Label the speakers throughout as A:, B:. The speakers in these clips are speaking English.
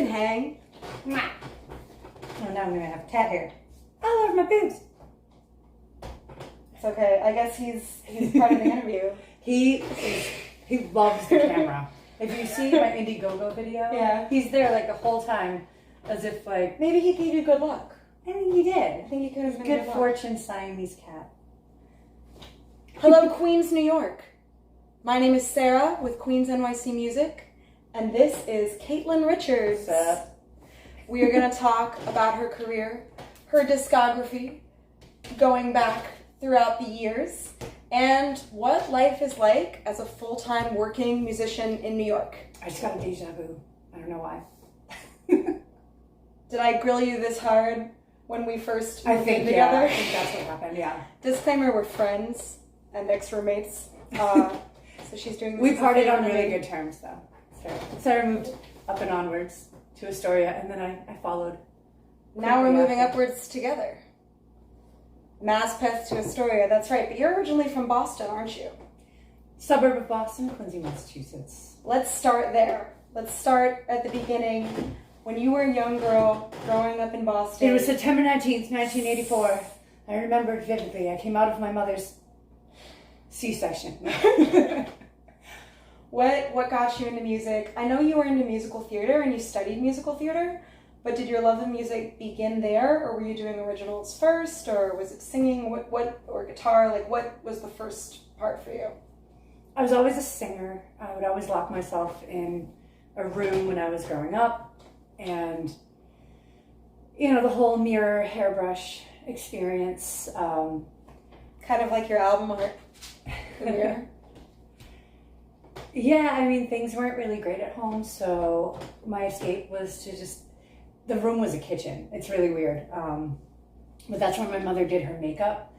A: can hang. Mwah. Oh, now I'm gonna have cat hair. Oh, Lord, my boobs. It's okay. I guess he's part of the interview.
B: He loves the camera. If you see my Indiegogo video,
A: yeah,
B: he's there like the whole time, as if like
A: maybe he gave you good luck.
B: I think he did.
A: I think he could have been
B: good fortune Siamese cat.
A: Hello, Queens, New York. My name is Sarah with QueensNYCMusic, and this is Katelyn Richards.
B: What's up?
A: We are going to talk about her career, her discography, going back throughout the years, and what life is like as a full-time working musician in New York.
B: I just got a deja vu. I don't know why.
A: Did I grill you this hard when we first moved in together?
B: Yeah, I think that's what happened, yeah.
A: Disclaimer, we're friends and ex-roommates. So she's doing this.
B: We parted on really good terms, though. Sarah moved up and onwards to Astoria, and then I followed.
A: Now we're moving upwards together. Maspeth to Astoria, that's right. But you're originally from Boston, aren't you?
B: Suburb of Boston, Quincy, Massachusetts.
A: Let's start there. Let's start at the beginning. When you were a young girl growing up in Boston.
B: It was September 19th, 1984. I remember it vividly. I came out of my mother's C-section.
A: What got you into music? I know you were into musical theater and you studied musical theater, but did your love of music begin there, or were you doing originals first, or was it singing? What or guitar? Like, what was the first part for you?
B: I was always a singer. I would always lock myself in a room when I was growing up, and the whole mirror hairbrush experience.
A: Kind of like your album art. The mirror.
B: Yeah, I mean, things weren't really great at home, so my escape was to the room was a kitchen. It's really weird. But that's where my mother did her makeup,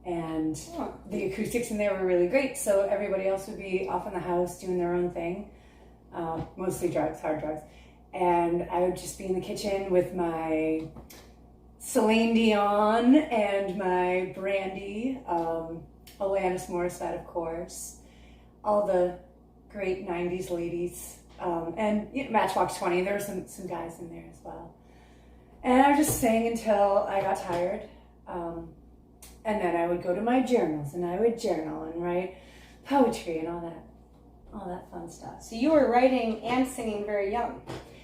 B: and the acoustics in there were really great, so everybody else would be off in the house doing their own thing, mostly drugs, hard drugs, and I would just be in the kitchen with my Celine Dion and my Brandy, Alanis Morissette, of course, all the great 90s ladies, and Matchbox 20. There were some guys in there as well. And I would just sing until I got tired. And then I would go to my journals and I would journal and write poetry and all that fun stuff.
A: So you were writing and singing very young.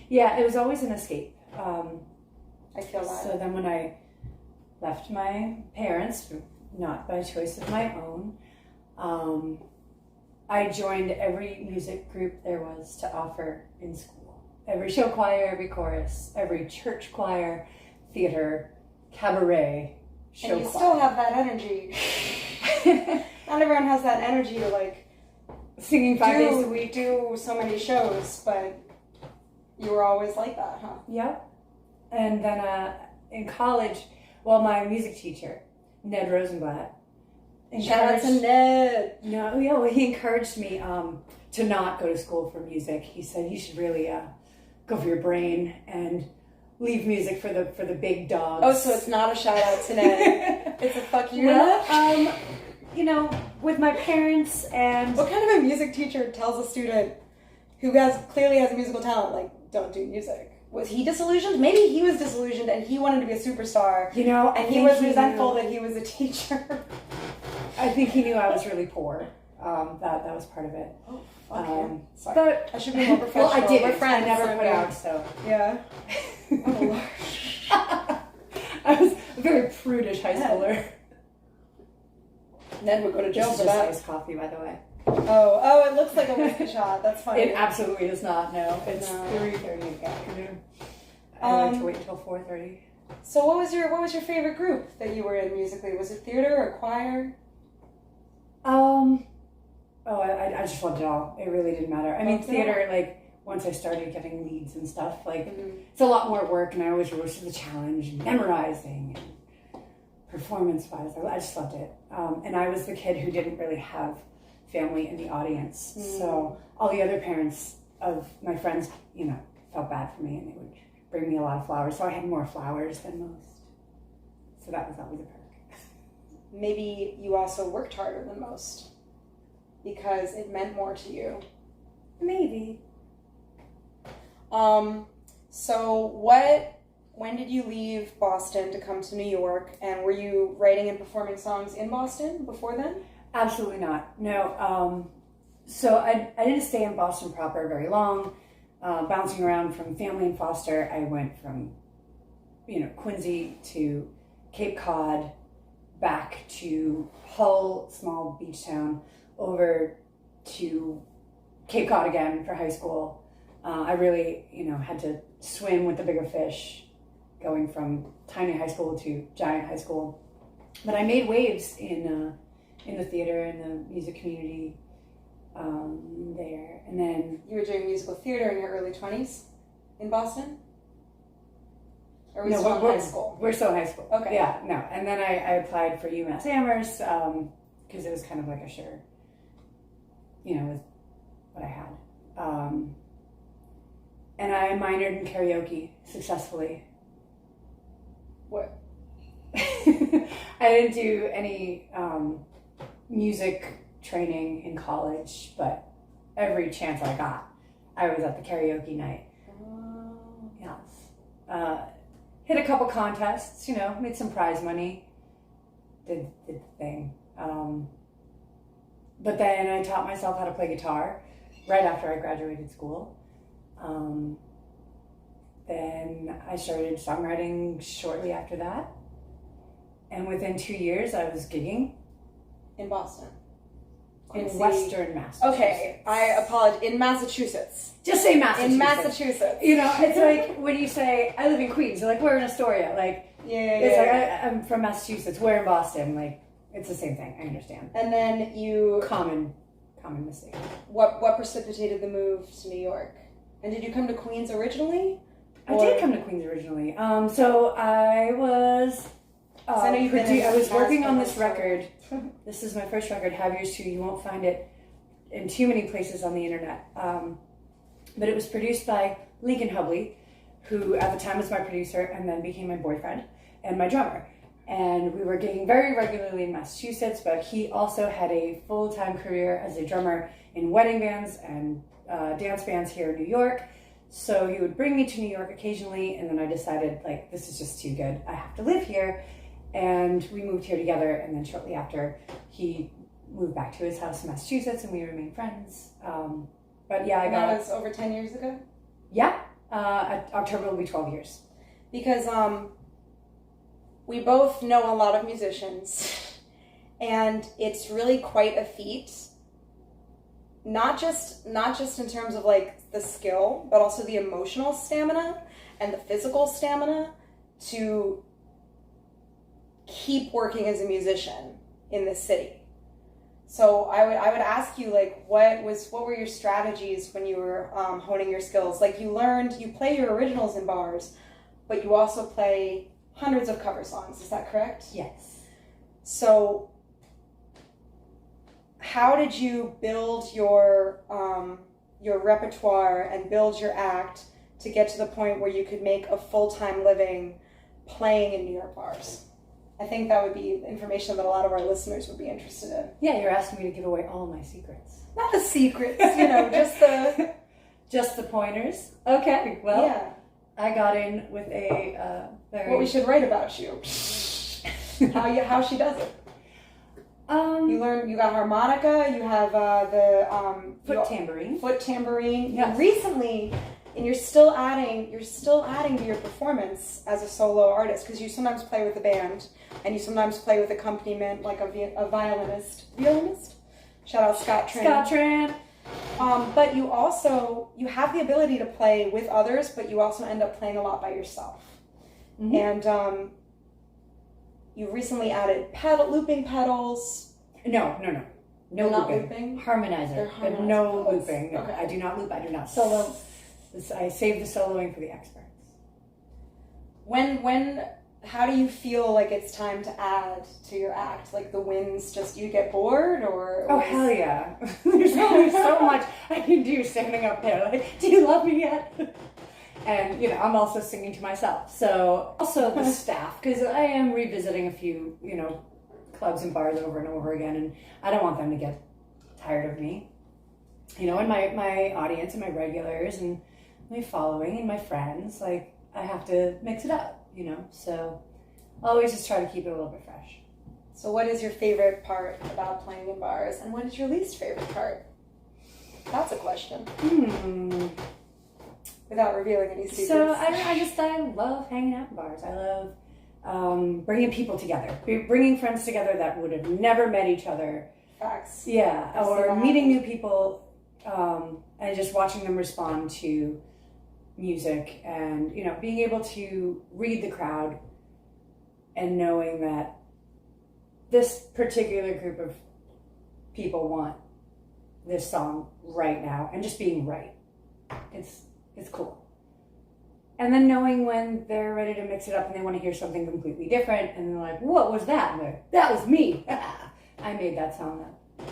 B: Yeah, it was always an escape.
A: I feel that.
B: So then when I left my parents, not by choice of my own, I joined every music group there was to offer in school. Every show choir, every chorus, every church choir, theater, cabaret, show choir.
A: And you still have that energy. Not everyone has that energy to
B: singing 5 days a week.
A: Do so many shows, but you were always like that, huh?
B: Yep. And then in college, my music teacher, Ned Rosenblatt,
A: shout out to Ned.
B: He encouraged me to not go to school for music. He said you should really go for your brain and leave music for the big dogs.
A: Oh, so it's not a shout out to Ned. It's a fuck you.
B: With my parents and
A: what kind of a music teacher tells a student who clearly has a musical talent don't do music? Was he disillusioned? Maybe he was disillusioned and he wanted to be a superstar. And he was resentful that he was a teacher.
B: I think he knew I was really poor. That was part of it.
A: Oh, fuck him. Sorry.
B: But
A: I should be more professional.
B: Well, I did.
A: We're friends.
B: I never put out, so.
A: Yeah. Oh, Lord.
B: I was a very prudish high schooler.
A: Ned would go to jail for that.
B: Iced coffee, by the way.
A: Oh, it looks like a whiskey shot. That's funny.
B: It absolutely does not, no. It's 3:30 in the afternoon. I like to wait until 4:30.
A: So what was your favorite group that you were in musically? Was it theater or choir?
B: I just loved it all. It really didn't matter. I mean, theater, once I started getting leads and stuff, it's a lot more work, and I always rose to the challenge, and memorizing, and performance-wise, I just loved it. And I was the kid who didn't really have family in the audience, so all the other parents of my friends, felt bad for me, and they would bring me a lot of flowers, so I had more flowers than most. So that was always a perk.
A: Maybe you also worked harder than most because it meant more to you.
B: Maybe.
A: So when did you leave Boston to come to New York, and were you writing and performing songs in Boston before then?
B: Absolutely not. No. So I didn't stay in Boston proper very long. Bouncing around from family and foster, I went from, Quincy to Cape Cod, back to Hull, small beach town, over to Cape Cod again for high school. I really, had to swim with the bigger fish, going from tiny high school to giant high school. But I made waves in the theater and the music community there. And then...
A: You were doing musical theater in your early 20s in Boston? Or were we still in high school?
B: We're still in high school.
A: Okay.
B: Yeah, no. And then I applied for UMass Amherst because it was kind of like a sure, with what I had. And I minored in karaoke successfully.
A: What?
B: I didn't do any music training in college, but every chance I got, I was at the karaoke night. Yes. Hit a couple contests, made some prize money, did the thing. But then I taught myself how to play guitar right after I graduated school. Then I started songwriting shortly after that. And within 2 years, I was gigging.
A: In Boston?
B: In Western Massachusetts.
A: Okay, I apologize. In Massachusetts.
B: Just say Massachusetts.
A: In Massachusetts.
B: It's like when you say, I live in Queens, you're like, we're in Astoria. Like, it's like, I'm from Massachusetts, we're in Boston. Like, it's the same thing, I understand.
A: And then you...
B: Common mistake.
A: What precipitated the move to New York? And did you come to Queens originally?
B: I did come to Queens originally. So I was... I was working on this record. This is my first record, Have Yours Too. You won't find it in too many places on the internet. But it was produced by Lincoln Hubley, who at the time was my producer and then became my boyfriend and my drummer. And we were gigging very regularly in Massachusetts, but he also had a full-time career as a drummer in wedding bands and dance bands here in New York. So he would bring me to New York occasionally, and then I decided, this is just too good. I have to live here. And we moved here together, and then shortly after, he moved back to his house in Massachusetts, and we remained friends. But yeah,
A: that was over 10 years ago?
B: Yeah. October will be 12 years.
A: Because we both know a lot of musicians, and it's really quite a feat. Not just in terms of the skill, but also the emotional stamina and the physical stamina to keep working as a musician in this city. So I would ask you, what were your strategies when you were honing your skills? You play your originals in bars, but you also play hundreds of cover songs. Is that correct?
B: Yes.
A: So how did you build your repertoire and build your act to get to the point where you could make a full-time living playing in New York bars? I think that would be information that a lot of our listeners would be interested in.
B: Yeah, you're asking me to give away all my secrets.
A: Not the secrets, just the...
B: Just the pointers? Okay, well,
A: yeah.
B: I got in with a very...
A: What we should write about you. How she does it. You got harmonica, you have
B: foot tambourine.
A: Foot tambourine.
B: Yes.
A: Recently... And you're still adding to your performance as a solo artist, because you sometimes play with a band and you sometimes play with accompaniment, like a violinist. Shout out Scott Tran. But you have the ability to play with others, but you also end up playing a lot by yourself. Mm-hmm. And you recently added looping pedals.
B: No looping. Harmonizer. But no looping. No, okay. I do not loop. I do not solo. I save the soloing for the experts.
A: How do you feel like it's time to add to your act? The wins, you get bored, or?
B: Oh, hell yeah. There's only so much I can do standing up there. Do you love me yet? And, I'm also singing to myself. So, also the staff, because I am revisiting a few, clubs and bars over and over again, and I don't want them to get tired of me. And my audience and my regulars and my following and my friends, like, I have to mix it up, you know? So I always just try to keep it a little bit fresh.
A: So what is your favorite part about playing in bars, and what is your least favorite part? That's a question. Without revealing any secrets.
B: So I love hanging out in bars. I love bringing people together, bringing friends together that would have never met each other.
A: Facts.
B: Yeah, or meeting new people, and just watching them respond to music, and, you know, being able to read the crowd and knowing that this particular group of people want this song right now, and just being right. It's cool. And then knowing when they're ready to mix it up and they want to hear something completely different, and they're like, what was that? And like, that was me. I made that song up.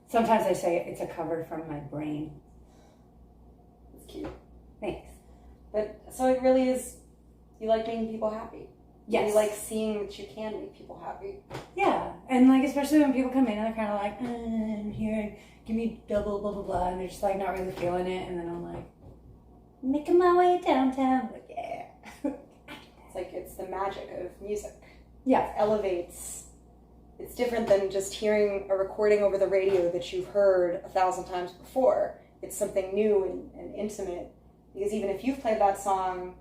B: Sometimes I say it's a cover from my brain.
A: It's cute.
B: Thanks.
A: But so it really is, you like making people happy.
B: Yes.
A: You like seeing that you can make people happy.
B: Yeah. And like, especially when people come in and they're kind of like, I'm here, give me double, blah, blah, blah. And they're just like not really feeling it. And then I'm like, making my way downtown. Like, yeah.
A: It's like, it's the magic of music.
B: Yeah.
A: It elevates. It's different than just hearing a recording over the radio that you've heard 1,000 times before. It's something new and intimate. Because even if you've played that song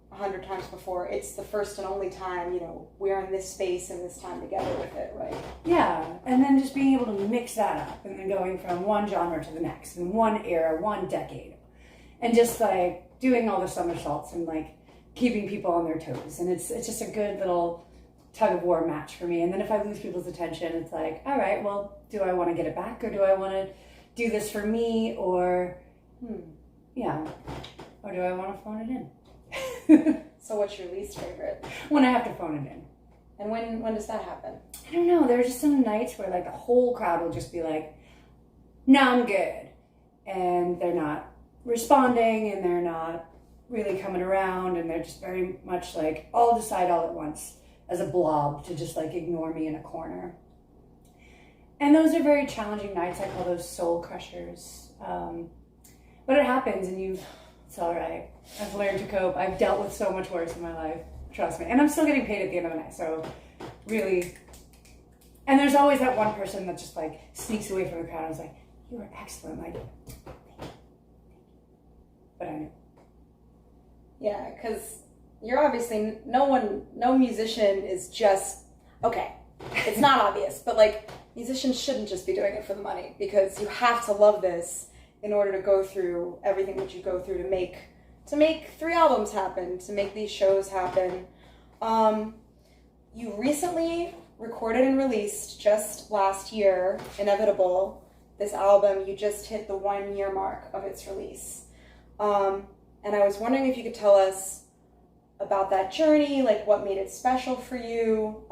A: 100 times before, it's the first and only time, you know, we're in this space and this time together with it, right?
B: Yeah, and then just being able to mix that up, and then going from one genre to the next, and one era, one decade, and just like doing all the somersaults and like keeping people on their toes. And it's just a good little tug of war match for me. And then if I lose people's attention, it's like, all right, well, do I want to get it back, or do I want to do this for me, or yeah, or do I want to phone it in?
A: So what's your least favorite?
B: When I have to phone it in.
A: And when does that happen?
B: I don't know. There are just some nights where like the whole crowd will just be like, no, I'm good. And they're not responding, and they're not really coming around, and they're just very much like all decide all at once as a blob to just like ignore me in a corner. And those are very challenging nights. I call those soul crushers. But it happens, and it's all right. I've learned to cope. I've dealt with so much worse in my life. Trust me. And I'm still getting paid at the end of the night. So really, and there's always that one person that just like sneaks away from the crowd and is like, you were excellent. Like, thank you. But I knew.
A: Yeah, because you're obviously, no musician is just, okay, it's not obvious, but like, musicians shouldn't just be doing it for the money, because you have to love this in order to go through everything that you go through to make 3 albums happen, to make these shows happen. You recently recorded and released, just last year, Inevitable, this album. You just hit the 1-year mark of its release. And I was wondering if you could tell us about that journey, like what made it special for you,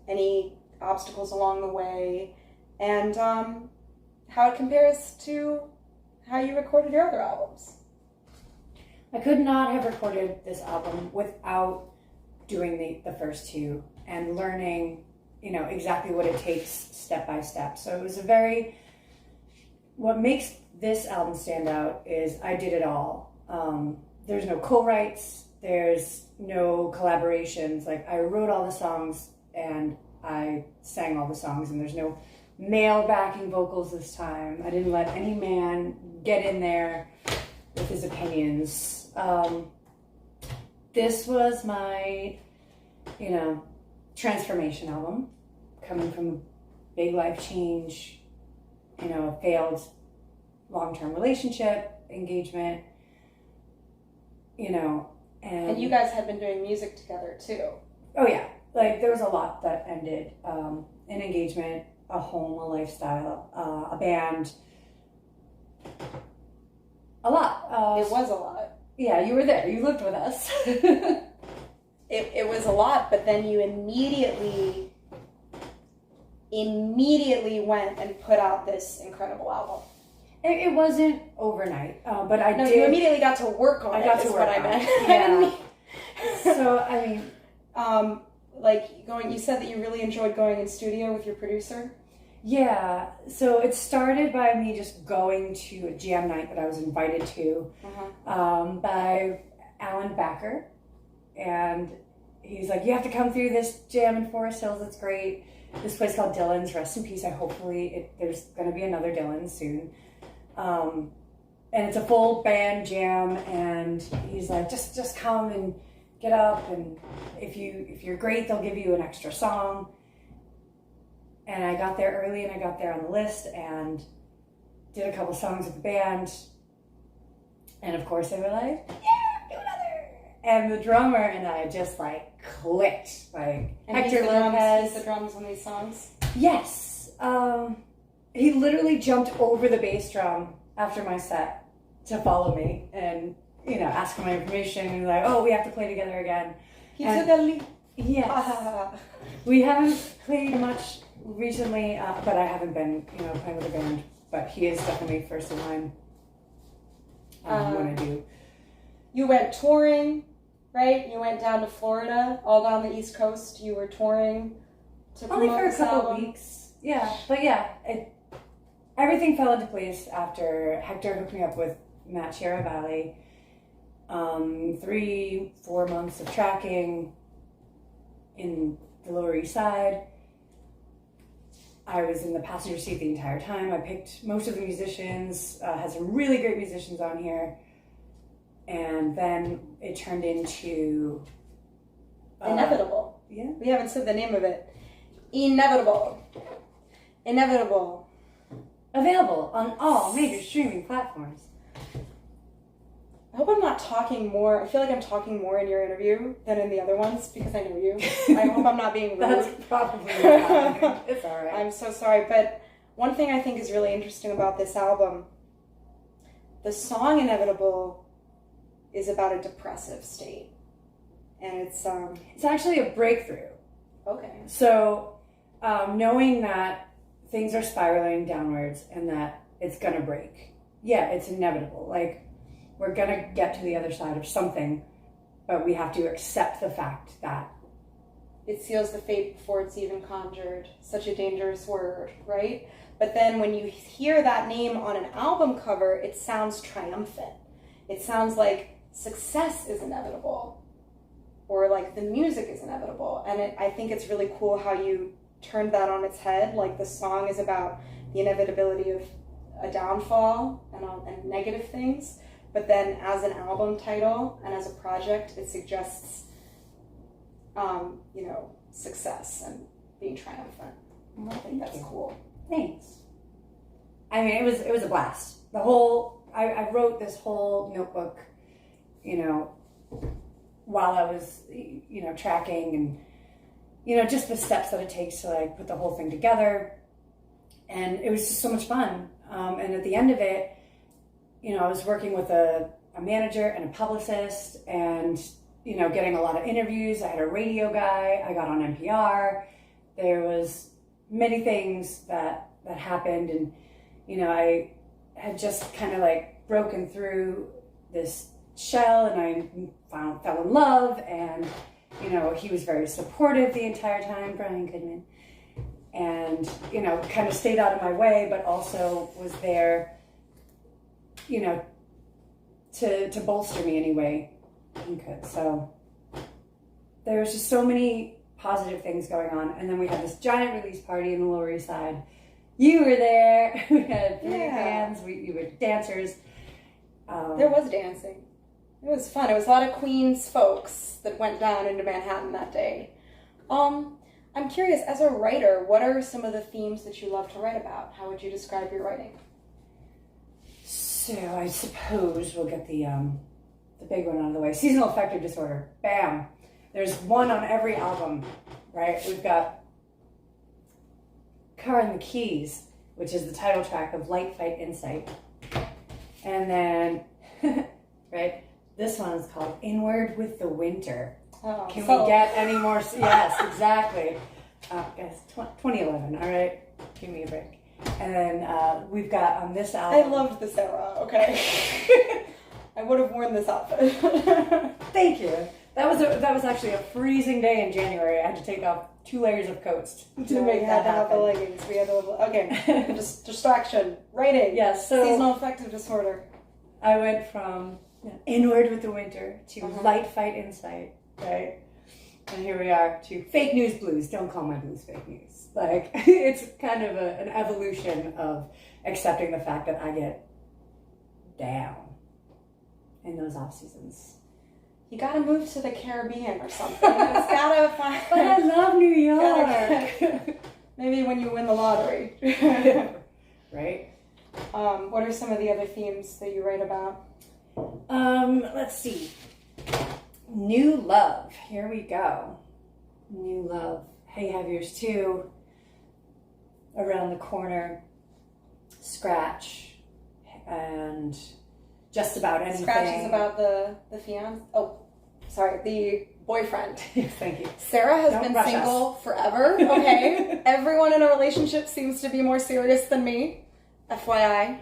A: any obstacles along the way, and how it compares to how you recorded your other albums.
B: I could not have recorded this album without doing the first 2 and learning, you know, exactly what it takes step by step. So it was what makes this album stand out is I did it all. There's no co-writes, there's no collaborations. Like, I wrote all the songs and I sang all the songs, and there's no male backing vocals this time. I didn't let any man get in there with his opinions. This was my, you know, transformation album, coming from a big life change, you know, a failed long-term relationship, engagement, you know,
A: and you guys had been doing music together too.
B: Oh yeah, like there was a lot that ended, an engagement, a home, a lifestyle, a band, a lot.
A: It was a lot.
B: Yeah, you were there. You lived with us.
A: It was a lot, but then you immediately went and put out this incredible album.
B: It wasn't overnight, but I did.
A: You immediately got to work on it.
B: I got to work on it. Yeah. So I mean,
A: like you said that you really enjoyed going in studio with your producer.
B: Yeah, so it started by me just going to a jam night that I was invited to by Alan Backer. And he's like, you have to come through this jam in Forest Hills, it's great. This place called Dylan's, rest in peace. There's going to be another Dylan soon. And it's a full band jam, and he's like, just come and get up, and if you're great, they'll give you an extra song. And I got there early, and I got there on the list, and did a couple songs with the band. And of course, they were like, yeah, do another. And the drummer and I just like clicked. Like,
A: And
B: Hector
A: he's
B: Lopez.
A: the drums on these songs?
B: Yes. He literally jumped over the bass drum after my set to follow me and, ask for my information. And like, oh, we have to play together again.
A: He took a leap.
B: Yes. We haven't played much recently, but I haven't been, playing with a band. But he is definitely first in line when I do.
A: You went touring, right? You went down to Florida, all down the East Coast. You were touring to promote
B: only for a
A: this
B: couple
A: album.
B: weeks. Yeah, but yeah, everything fell into place after Hector hooked me up with Matt Chiaravalli. 3-4 months of tracking in the Lower East Side. I was in the passenger seat the entire time. I picked most of the musicians, had some really great musicians on here. And then it turned into...
A: Inevitable.
B: Yeah.
A: We haven't said the name of it. Inevitable.
B: Available on all major streaming platforms.
A: I hope I'm not talking more. I feel like I'm talking more in your interview than in the other ones because I know you. I hope I'm not being rude.
B: That's probably what's happening. It's all right.
A: I'm so sorry. But one thing I think is really interesting about this album, the song Inevitable is about a depressive state. And it's
B: actually a breakthrough.
A: Okay.
B: So knowing that things are spiraling downwards and that it's gonna break. Yeah, it's inevitable. Like, we're gonna get to the other side of something, but we have to accept the fact that
A: it seals the fate before it's even conjured. Such a dangerous word, right? But then when you hear that name on an album cover, it sounds triumphant. It sounds like success is inevitable, or like the music is inevitable. And I think it's really cool how you turned that on its head. Like, the song is about the inevitability of a downfall and negative things. But then as an album title and as a project, it suggests, success and being triumphant. I think that's cool.
B: Thanks. I mean, it was a blast. I wrote this whole notebook, while I was, tracking and, just the steps that it takes to like put the whole thing together. And it was just so much fun. And at the end of it, I was working with a manager and a publicist and, getting a lot of interviews. I had a radio guy. I got on NPR. There was many things that happened. And, I had just kind of like broken through this shell and I fell in love. And, he was very supportive the entire time, Brian Goodman. And, kind of stayed out of my way, but also was there, to bolster me any way he could. So there was just so many positive things going on. And then we had this giant release party in the Lower East Side. You were there. We had 3 bands. You were dancers.
A: There was dancing. It was fun. It was a lot of Queens folks that went down into Manhattan that day. I'm curious, as a writer, what are some of the themes that you love to write about? How would you describe your writing?
B: So I suppose we'll get the big one out of the way. Seasonal affective disorder. Bam. There's one on every album, right? We've got Car and the Keys, which is the title track of Light, Fight, Insight. And then, right, this one is called Inward with the Winter.
A: Oh,
B: Can we get any more? Yes, exactly. Guys, 2011, all right? Give me a break. And then we've got on this album...
A: I loved this era, okay? I would have worn this outfit.
B: Thank you. That was actually a freezing day in January. I had to take off 2 layers of coats to make that
A: happen.
B: happen.
A: The leggings. We had okay. Just distraction. Writing.
B: Yes. So
A: seasonal affective disorder.
B: I went from inward with the winter to light fight insight, right? And here we are to fake news blues. Don't call my blues fake news. Like, it's kind of an evolution of accepting the fact that I get down in those off seasons.
A: You gotta move to the Caribbean or something. It's gotta find.
B: But I love New York.
A: Maybe when you win the lottery.
B: Right?
A: What are some of the other themes that you write about?
B: Let's see. New love. Here we go. New love. Hey, have yours too. Around the corner. Scratch. And just about anything.
A: Scratch is about the fiance. Oh, sorry, the boyfriend.
B: Yes, thank you.
A: Sarah has
B: Don't
A: been
B: rush
A: single
B: us.
A: forever. Okay, everyone in a relationship seems to be more serious than me. FYI.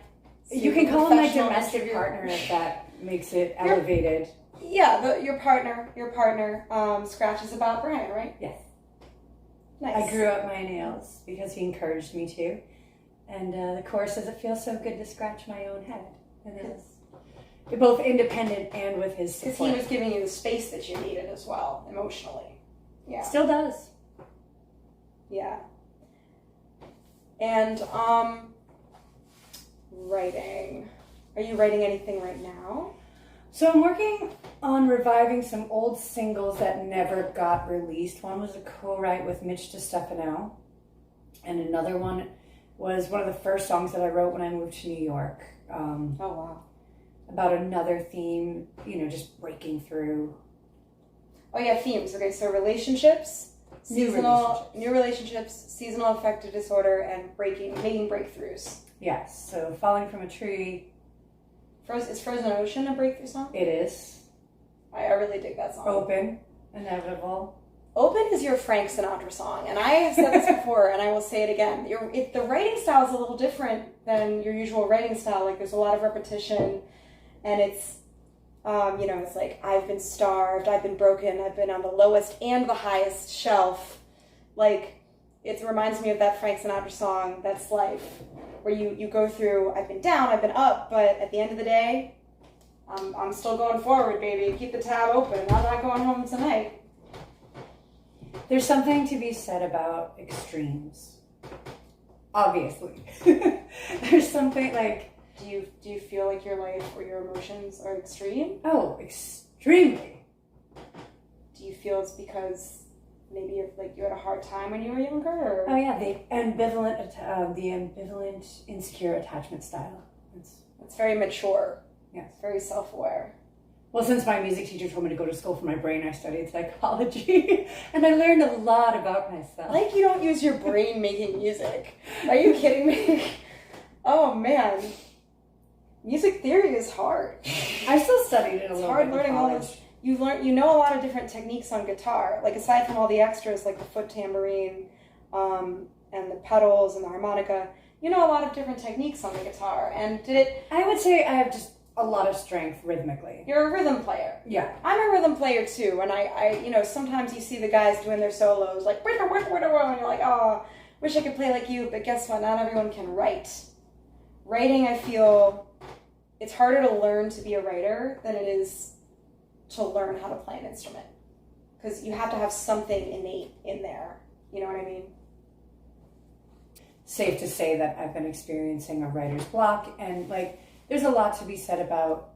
B: You can call him my domestic partner if that makes it elevated.
A: Yeah, your partner. Scratch is about Brian, right?
B: Yes.
A: Nice.
B: I grew up my nails because he encouraged me to. And the chorus says, it feels so good to scratch my own head. And it was both independent and with his support.
A: Because he was giving you the space that you needed as well, emotionally. Yeah.
B: Still does.
A: Yeah. And, writing. Are you writing anything right now?
B: So I'm working on reviving some old singles that never got released. One was a co-write with Mitch DiStefano. And another one was one of the first songs that I wrote when I moved to New York.
A: Oh, wow.
B: About another theme, just breaking through.
A: Oh, yeah, themes. Okay, so relationships, new relationships, seasonal affective disorder, and making breakthroughs.
B: Yes, so Falling from a Tree.
A: Is Frozen Ocean a breakthrough song?
B: It is.
A: I really dig that song.
B: Open, Inevitable.
A: Open is your Frank Sinatra song, and I have said this before, and I will say it again. The writing style is a little different than your usual writing style. Like, there's a lot of repetition, and it's, it's like, I've been starved, I've been broken, I've been on the lowest and the highest shelf. Like, it reminds me of that Frank Sinatra song, That's Life, where you go through, I've been down, I've been up, but at the end of the day, I'm still going forward, baby. Keep the tab open. I'm not going home tonight.
B: There's something to be said about extremes. Obviously. There's something like...
A: Do you feel like your life or your emotions are extreme?
B: Oh, extremely.
A: Do you feel it's because maybe you had a hard time when you were younger? Or?
B: Oh yeah, the ambivalent, insecure attachment style.
A: It's very mature.
B: Yes.
A: Very self-aware.
B: Well, since my music teacher told me to go to school for my brain, I studied psychology, and I learned a lot about myself.
A: Like you don't use your brain making music. Are you kidding me? Oh man, music theory is hard.
B: I still studied it a little bit.
A: It's hard learning all this. You know a lot of different techniques on guitar. Like aside from all the extras, like the foot tambourine, and the pedals and the harmonica, you know a lot of different techniques on the guitar. And
B: I would say I have just a lot of strength rhythmically.
A: You're a rhythm player.
B: Yeah.
A: I'm a rhythm player too, and I sometimes you see the guys doing their solos, like, and you're like, oh, wish I could play like you, but guess what? Not everyone can write. Writing, I feel, it's harder to learn to be a writer than it is to learn how to play an instrument. Because you have to have something innate in there. You know what I mean?
B: Safe to say that I've been experiencing a writer's block, and there's a lot to be said about...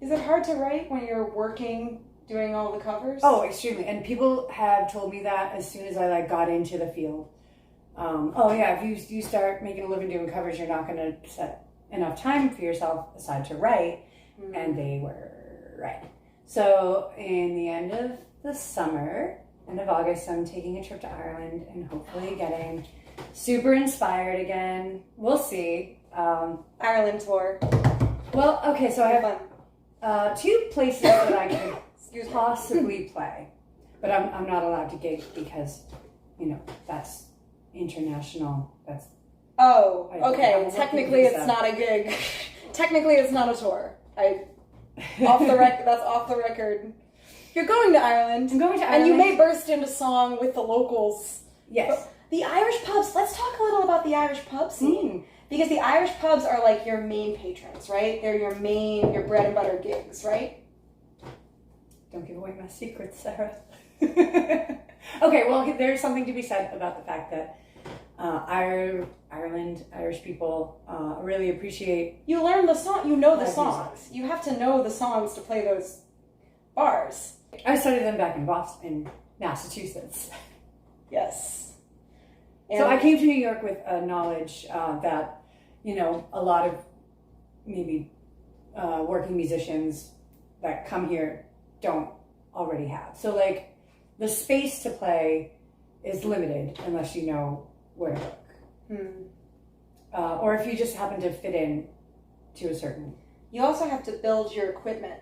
A: Is it hard to write when you're working, doing all the covers?
B: Oh, extremely. And people have told me that as soon as I got into the field. If you start making a living doing covers, you're not going to set enough time for yourself aside to write. Mm-hmm. And they were right. So in the end of the summer, end of August, I'm taking a trip to Ireland and hopefully getting super inspired again. We'll see.
A: Ireland tour.
B: Well, okay, so I have 2 places that I could possibly play, but I'm not allowed to gig because, that's international. That's
A: okay. Technically, it's not a gig. Technically, it's not a tour. That's off the record. You're going to Ireland.
B: I'm going to Ireland.
A: And you may burst into song with the locals.
B: Yes.
A: But the Irish pubs, let's talk a little about the Irish pub scene. Because the Irish pubs are like your main patrons, right? They're your bread and butter gigs, right?
B: Don't give away my secrets, Sarah. Okay, well, there's something to be said about the fact that Ireland, Irish people really appreciate...
A: You learn the song, you know the songs. You have to know the songs to play those bars.
B: I studied them back in Boston, Massachusetts.
A: Yes. And
B: so I came to New York with a knowledge that, you know, a lot of maybe working musicians that come here don't already have. So, like, the space to play is limited unless you know where to look. Or if you just happen to fit in to a certain...
A: You also have to build your equipment,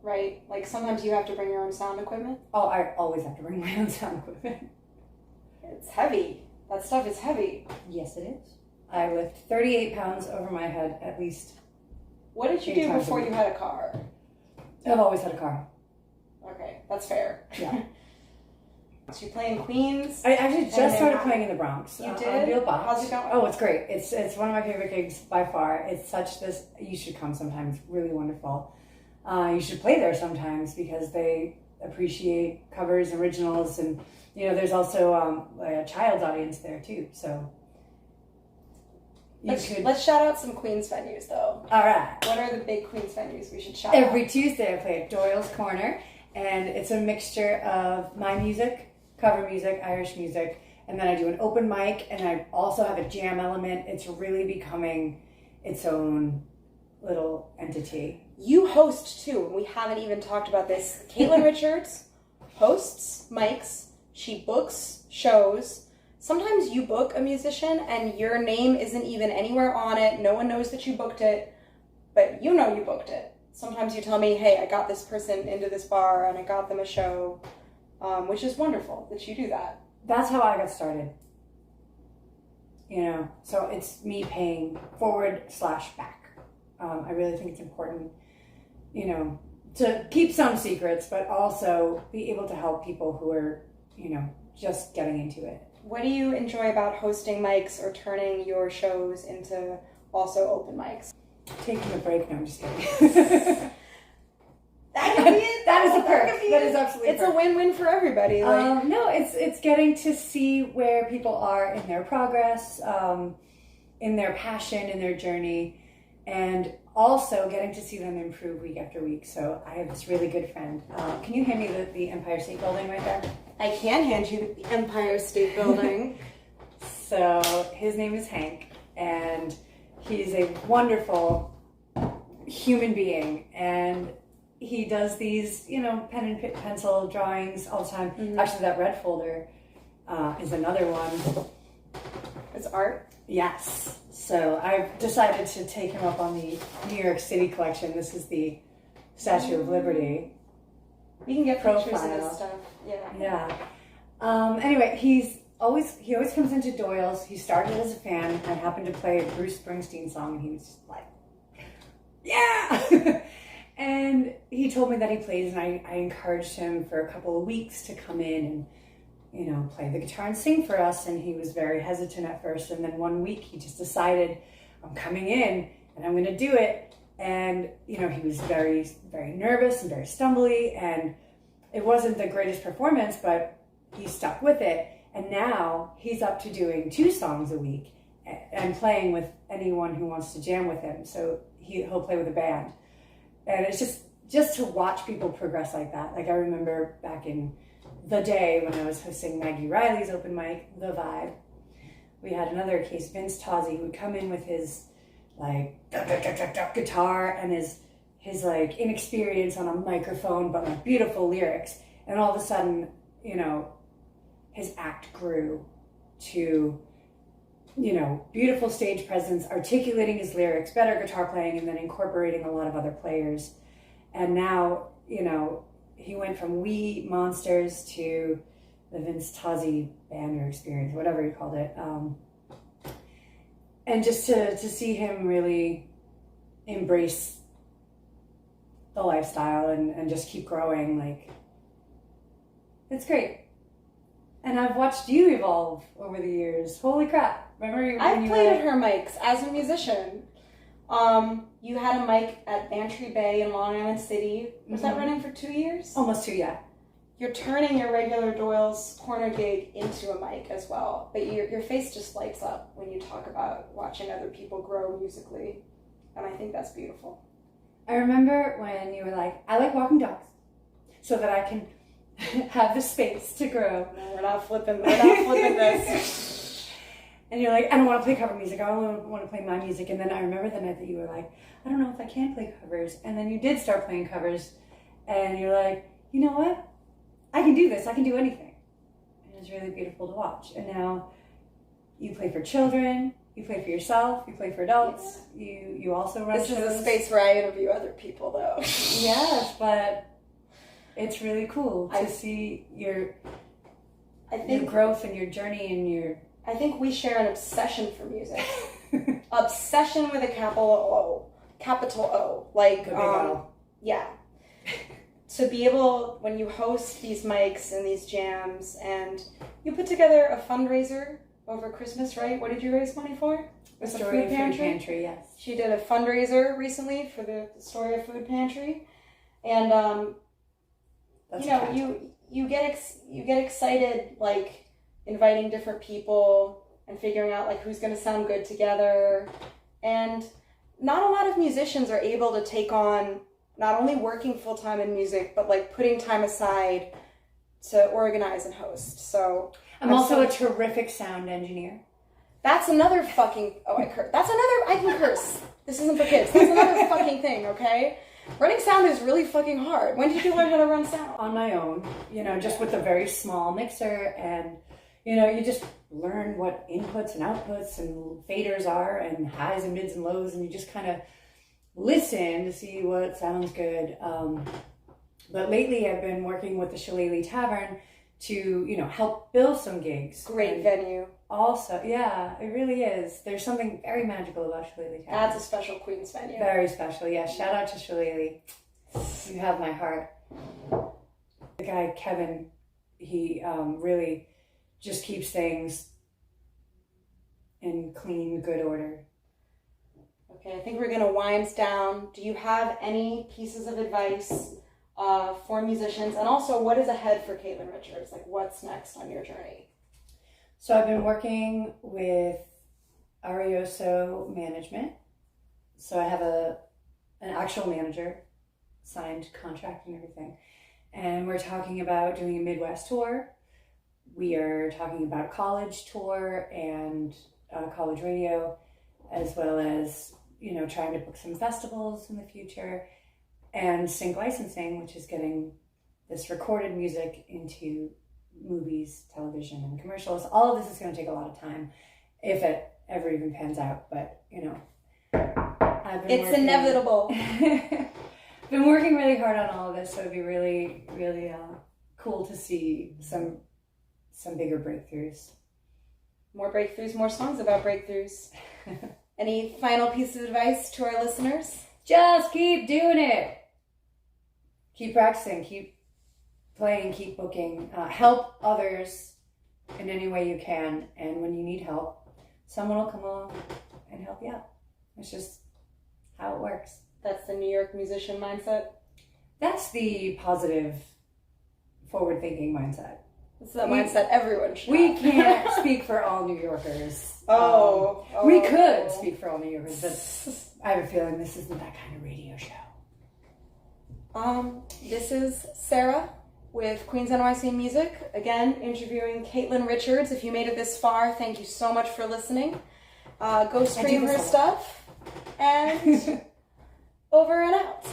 A: right? Like, sometimes you have to bring your own sound equipment.
B: Oh, I always have to bring my own sound equipment.
A: It's heavy. That stuff is heavy.
B: Yes, it is. I lift 38 pounds over my head at least.
A: What did you do before you had a car?
B: I've always had a car.
A: Okay, that's fair.
B: Yeah.
A: So you're playing Queens?
B: I actually just started playing in the Bronx.
A: You did? How's it going?
B: Oh, it's great. It's one of my favorite gigs by far. It's such this... You should come sometime. It's really wonderful. You should play there sometimes because they appreciate covers, originals, and, you know, there's also like a child's audience there too, so...
A: Let's shout out some Queens venues, though.
B: All right.
A: What are the big Queens venues we should shout out?
B: Every Tuesday I play at Doyle's Corner, and it's a mixture of my music, cover music, Irish music, and then I do an open mic, and I also have a jam element. It's really becoming its own little entity.
A: You host, too, and we haven't even talked about this. Katelyn Richards hosts mics. She books shows. Sometimes you book a musician and your name isn't even anywhere on it. No one knows that you booked it, but you know you booked it. Sometimes you tell me, hey, I got this person into this bar and I got them a show, which is wonderful that you do that.
B: That's how I got started. You know, so it's me paying forward/back. I really think it's important, you know, to keep some secrets, but also be able to help people who are, you know, just getting into it.
A: What do you enjoy about hosting mics or turning your shows into also open mics?
B: Taking a break? No, I'm just kidding.
A: That could be it.
B: That is a perk. That is absolutely
A: It's a win-win for everybody. Like,
B: no, it's getting to see where people are in their progress, in their passion, in their journey, and also getting to see them improve week after week. So I have this really good friend. Can you hand me the Empire State Building right there?
A: I can hand you the Empire State Building.
B: So his name is Hank, and he's a wonderful human being, and he does these, you know, pen and pencil drawings all the time. Mm-hmm. Actually, that red folder is another one.
A: It's art?
B: Yes. So I've decided to take him up on the New York City collection. This is the Statue of Liberty.
A: You can get pictures of this stuff.
B: Yeah. Anyway, he always comes into Doyle's. He started as a fan. I happened to play a Bruce Springsteen song, and he was just like, yeah! And he told me that he plays, and I encouraged him for a couple of weeks to come in and, you know, play the guitar and sing for us. And he was very hesitant at first. And then one week he just decided, I'm coming in and I'm going to do it. And, you know, he was very, very nervous and very stumbly. And it wasn't the greatest performance, but he stuck with it. And now he's up to doing 2 songs a week and playing with anyone who wants to jam with him. So he'll play with a band. And it's just to watch people progress like that. Like I remember back in the day when I was hosting Maggie Riley's open mic, The Vibe, we had another case, Vince Tozzi, who would come in with his like guitar and his like inexperience on a microphone, but like beautiful lyrics. And all of a sudden, you know, his act grew to, you know, beautiful stage presence, articulating his lyrics, better guitar playing, and then incorporating a lot of other players. And now, you know, he went from Wee Monsters to the Vince Tozzi band or experience, whatever you called it. And just to see him really embrace the lifestyle and just keep growing, like, It's great. And I've watched you evolve over the years. Holy crap. Remember when
A: I've
B: you
A: played
B: were...
A: at her mics as a musician. You had a mic at Bantry Bay in Long Island City. Was that running for 2 years?
B: Almost 2, yeah.
A: You're turning your regular Doyle's Corner gig into a mic as well. But your face just lights up when you talk about watching other people grow musically. And I think that's beautiful.
B: I remember when you were like, I like walking dogs so that I can have the space to grow.
A: No, we're not flipping this.
B: And you're like, I don't want to play cover music. I only want to play my music. And then I remember the night that you were like, I don't know if I can play covers. And then you did start playing covers. And you're like, you know what? I can do this. I can do anything. And it was really beautiful to watch. And now you play for children. You play for yourself. You play for adults. Yeah. You also run
A: This
B: shows.
A: is a space where I interview other people, though.
B: Yes, but it's really cool to see your growth and your journey and your...
A: I think we share an obsession for music. Obsession with a capital O. Like, yeah. To be able, when you host these mics and these jams, and you put together a fundraiser over Christmas, right? What did you raise money for? It was a food pantry.
B: Yes.
A: She did a fundraiser recently for the Story of Food Pantry, and you get excited, like inviting different people and figuring out like who's going to sound good together. And not a lot of musicians are able to take on not only working full-time in music, but like putting time aside to organize and host. So
B: I'm also a terrific sound engineer.
A: That's another fucking, I can curse. This isn't for kids. That's another fucking thing, okay? Running sound is really fucking hard. When did you learn how to run sound?
B: On my own, just with a very small mixer, and you just learn what inputs and outputs and faders are and highs and mids and lows, and you just kind of listen to see what sounds good. But lately I've been working with the Shillelagh Tavern to, help build some gigs.
A: Great venue.
B: Also, yeah, it really is. There's something very magical about Shillelagh Tavern.
A: That's a special Queens venue.
B: Very special, yeah. Shout out to Shillelagh. You have my heart. The guy, Kevin, he really just keeps things in clean, good order.
A: Okay, I think we're going to wind down. Do you have any pieces of advice for musicians? And also, what is ahead for Katelyn Richards? Like, what's next on your journey?
B: So I've been working with Arioso Management. So I have an actual manager, signed contract and everything. And we're talking about doing a Midwest tour. We are talking about a college tour and college radio, as well as, trying to book some festivals in the future, and sync licensing, which is getting this recorded music into movies, television, and commercials. All of this is going to take a lot of time, if it ever even pans out. But,
A: it's inevitable.
B: Been working really hard on all of this, so it'd be really, really cool to see some bigger breakthroughs.
A: More breakthroughs, more songs about breakthroughs. Any final piece of advice to our listeners?
B: Just keep doing it. Keep practicing, keep playing, keep booking. Help others in any way you can. And when you need help, someone will come along and help you out. It's just how it works.
A: That's the New York musician mindset?
B: That's the positive, forward-thinking mindset.
A: It's the mindset everyone should
B: We
A: have.
B: can't speak for all New Yorkers. We could speak for all New Yorkers, but I have a feeling this isn't that kind of radio show.
A: This is Sarah with QueensNYCMusic. Again, interviewing Katelyn Richards. If you made it this far, thank you so much for listening. Go stream her stuff. And over and out.